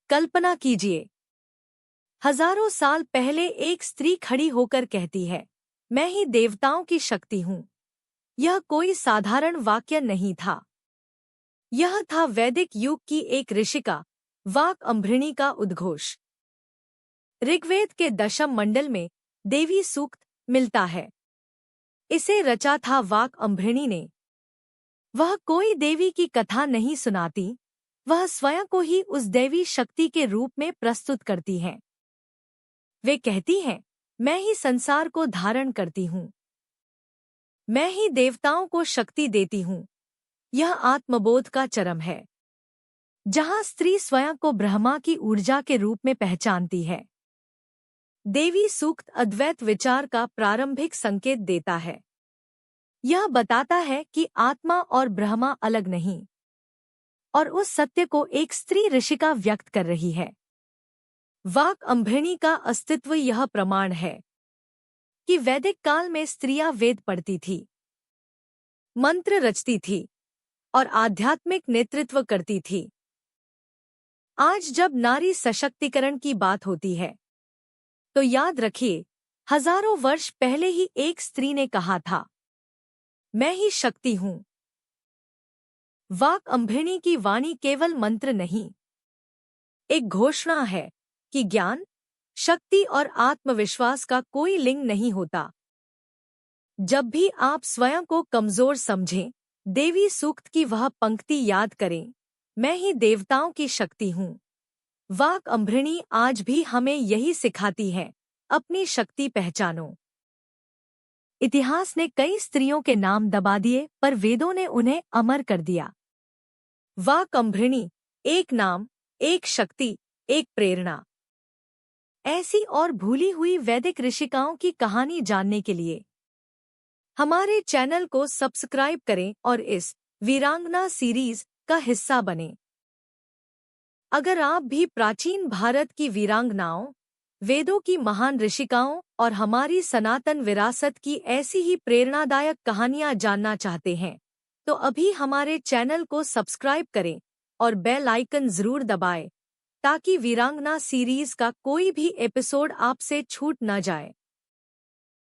कल्पना कीजिए, हजारों साल पहले एक स्त्री खड़ी होकर कहती है, मैं ही देवताओं की शक्ति हूँ। यह कोई साधारण वाक्य नहीं था। यह था वैदिक युग की एक ऋषिका वाक अम्भृणी का उद्घोष। ऋग्वेद के दशम मंडल में देवी सूक्त मिलता है। इसे रचा था वाक अम्भृणी ने। वह कोई देवी की कथा नहीं सुनाती, वह स्वयं को ही उस दैवी शक्ति के रूप में प्रस्तुत करती हैं। वे कहती हैं, मैं ही संसार को धारण करती हूँ, मैं ही देवताओं को शक्ति देती हूँ। यह आत्मबोध का चरम है, जहाँ स्त्री स्वयं को ब्रह्मा की ऊर्जा के रूप में पहचानती है। देवी सूक्त अद्वैत विचार का प्रारंभिक संकेत देता है। यह बताता है कि आत्मा और ब्रह्मा अलग नहीं, और उस सत्य को एक स्त्री ऋषिका व्यक्त कर रही है। वाक अम्भृणी का अस्तित्व यह प्रमाण है कि वैदिक काल में स्त्रियां वेद पढ़ती थी, मंत्र रचती थी और आध्यात्मिक नेतृत्व करती थी। आज जब नारी सशक्तिकरण की बात होती है, तो याद रखिए, हजारों वर्ष पहले ही एक स्त्री ने कहा था, मैं ही शक्ति हूँ। वाक अम्भृणी की वाणी केवल मंत्र नहीं, एक घोषणा है कि ज्ञान, शक्ति और आत्मविश्वास का कोई लिंग नहीं होता। जब भी आप स्वयं को कमजोर समझें, देवी सूक्त की वह पंक्ति याद करें, मैं ही देवताओं की शक्ति हूँ। वाक अम्भृणी आज भी हमें यही सिखाती है, अपनी शक्ति पहचानो। इतिहास ने कई स्त्रियों के नाम दबा दिए, पर वेदों ने उन्हें अमर कर दिया। वाक अम्भृणी, एक नाम, एक शक्ति, एक प्रेरणा। ऐसी और भूली हुई वैदिक ऋषिकाओं की कहानी जानने के लिए हमारे चैनल को सब्सक्राइब करें और इस वीरांगना सीरीज का हिस्सा बनें। अगर आप भी प्राचीन भारत की वीरांगनाओं, वेदों की महान ऋषिकाओं और हमारी सनातन विरासत की ऐसी ही प्रेरणादायक कहानियां जानना चाहते हैं, तो अभी हमारे चैनल को सब्सक्राइब करें और बेल आइकन जरूर दबाएं, ताकि वीरांगना सीरीज का कोई भी एपिसोड आपसे छूट न जाए।